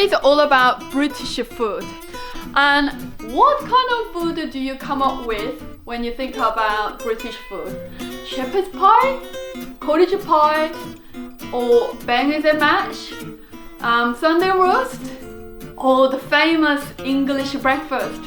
today is all about British food. And what kind of food do you come up with when you think about British food? Shepherd's pie, cottage pie, or bangers and mash, Sunday roast, or the famous English breakfast?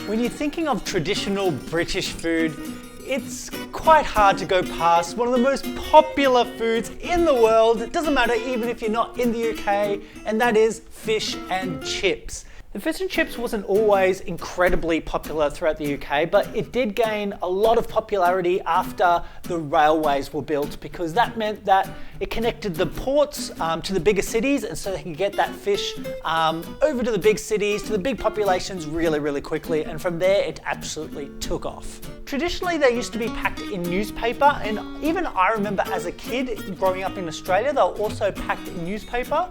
When you're thinking of traditional British food, it's quite hard to go past one of the most popular foods in the world. It doesn't matter even if you're not in the UK, and that is fish and chips. The fish and chips wasn't always incredibly popular throughout the UK, but it did gain a lot of popularity after the railways were built, because that meant that it connected the ports to the bigger cities, and so they could get that fish over to the big cities, to the big populations really quickly, and from there it absolutely took off. Traditionally they used to be packed in newspaper, and even I remember as a kid growing up in Australia they were also packed in newspaper.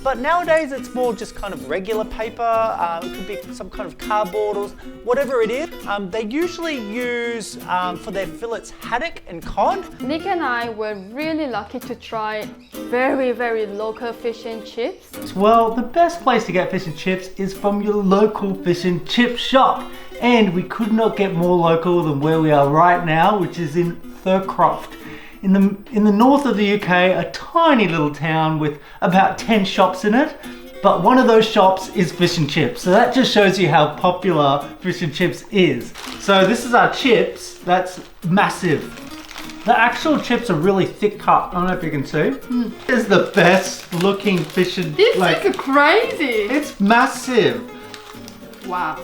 But nowadays it's more just kind of regular paper, it could be some kind of cardboard or whatever it is. They usually use for their fillets haddock and cod. Nick and I were really lucky to try very local fish and chips. Well, the best place to get fish and chips is from your local fish and chip shop. And we could not get more local than where we are right now, which is in Thurcroft. In the north of the UK, a tiny little town with about 10 shops in it, but one of those shops is fish and chips. So that just shows you how popular fish and chips is. So this is our chips, that's massive. The actual chips are really thick cut, I don't know if you can see. This is the best looking fish and This is crazy! It's massive. Wow,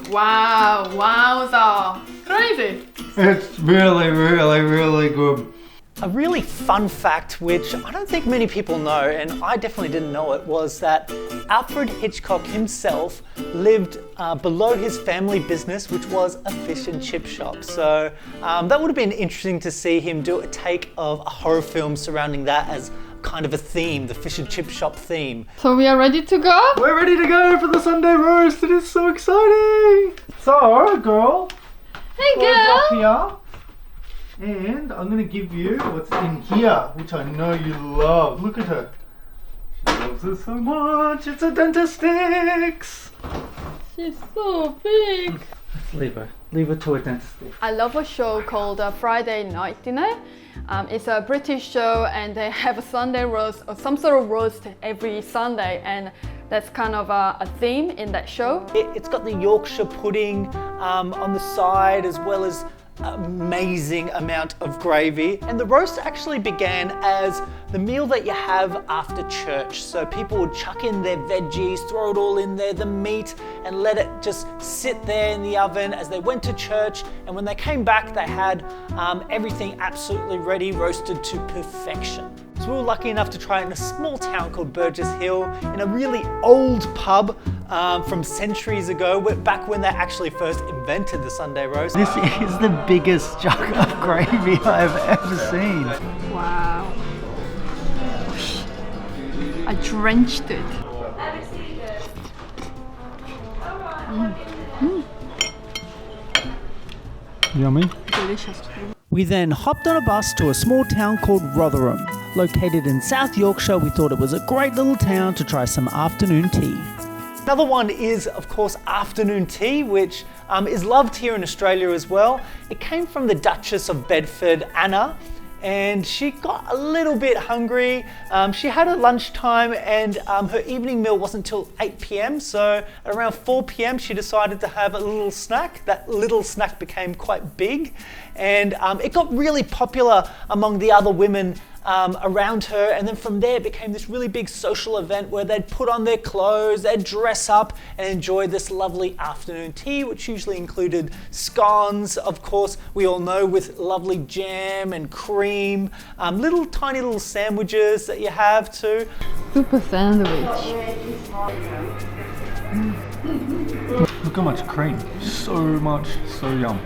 wowza, crazy! It's really good. A really fun fact, which I don't think many people know, and I definitely didn't know it, was that Alfred Hitchcock himself lived below his family business, which was a fish and chip shop. So that would have been interesting to see him do a take of a horror film surrounding that as kind of a theme, the fish and chip shop theme. So we are ready to go? We're ready to go for the Sunday roast. It is so exciting. So, girl. Hey, Close girl. up here. And I'm going to give you what's in here, which I know you love. Look at her. She loves it so much. It's a Digestives. She's so big. Let's leave her. Leave her to a Digestives. I love a show called Friday Night Dinner. It's a British show, and they have a Sunday roast or some sort of roast every Sunday, and that's kind of a theme in that show. It's got the Yorkshire pudding on the side, as well as amazing amount of gravy. And the roast actually began as the meal that you have after church. So people would chuck in their veggies, throw it all in there, the meat, and let it just sit there in the oven as they went to church. And when they came back, they had everything absolutely ready, roasted to perfection. So we were lucky enough to try it in a small town called Burgess Hill, in a really old pub from centuries ago, back when they actually first invented the Sunday roast. This is the biggest jug of gravy I've ever seen. Wow. I drenched it. Yummy. Delicious. We then hopped on a bus to a small town called Rotherham. Located in South Yorkshire, we thought it was a great little town to try some afternoon tea. Another one is, of course, afternoon tea, which is loved here in Australia as well. It came from the Duchess of Bedford, Anna, and she got a little bit hungry. She had her lunchtime, and her evening meal wasn't until 8 p.m. So at around 4 p.m. she decided to have a little snack. That little snack became quite big, and it got really popular among the other women around her, and then from there it became this really big social event where they'd put on their clothes, they'd dress up and enjoy this lovely afternoon tea, which usually included scones, of course, we all know, with lovely jam and cream, tiny little sandwiches that you have too. Super sandwich. Look how much cream. So much, so yum.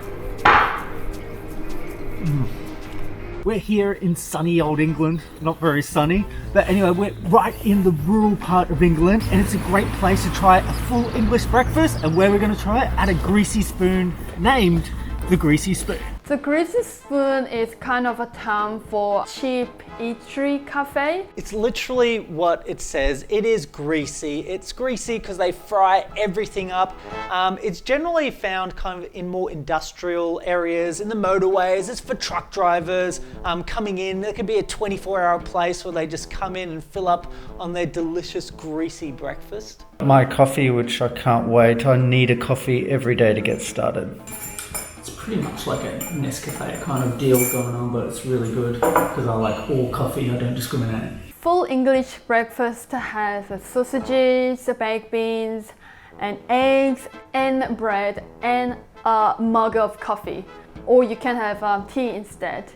We're here in sunny old England, not very sunny, but anyway, we're right in the rural part of England, and it's a great place to try a full English breakfast. And where we're going to try it? At a greasy spoon named the Greasy Spoon. The Greasy Spoon is kind of a term for cheap eatery cafe. It's literally what it says. It is greasy. It's greasy because they fry everything up. It's generally found kind of in more industrial areas, in the motorways. It's for truck drivers coming in. It could be a 24-hour place where they just come in and fill up on their delicious greasy breakfast. My coffee, which I can't wait. I need a coffee every day to get started. It's pretty much like a Nescafe kind of deal going on, but it's really good because I like all coffee. I don't discriminate. Full English breakfast has sausages, baked beans, and eggs, and bread, and a mug of coffee. Or you can have tea instead.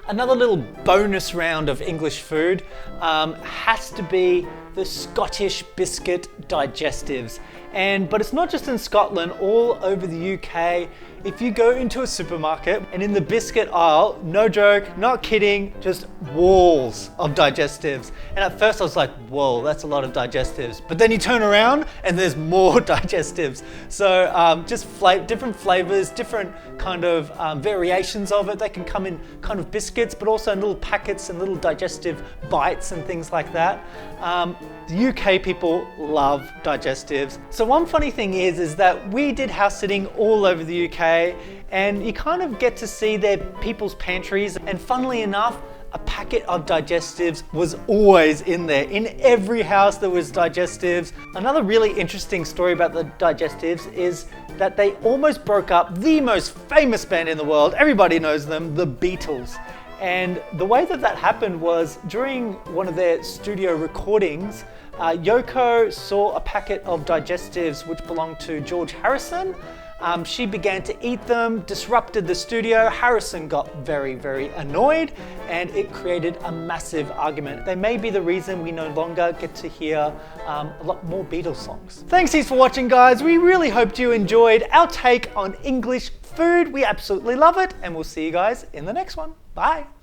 Another little bonus round of English food has to be the Scottish biscuit digestives. But it's not just in Scotland, all over the UK. If you go into a supermarket and in the biscuit aisle, no joke, not kidding, just walls of digestives. And at first I was like, whoa, that's a lot of digestives. But then you turn around and there's more digestives. So just different flavors, different kind of variations of it. They can come in kind of biscuits, but also in little packets and little digestive bites and things like that. The UK people love digestives. So one funny thing is that we did house sitting all over the UK, and you kind of get to see their people's pantries, and funnily enough, a packet of digestives was always in there. In every house there was digestives. Another really interesting story about the digestives is that they almost broke up the most famous band in the world. Everybody knows them, the Beatles. And the way that happened was during one of their studio recordings, Yoko saw a packet of digestives which belonged to George Harrison. She began to eat them, disrupted the studio. Harrison got very, very annoyed, and it created a massive argument. They may be the reason we no longer get to hear a lot more Beatles songs. Thanks heaps for watching, guys. We really hoped you enjoyed our take on English food. We absolutely love it, and we'll see you guys in the next one. Bye.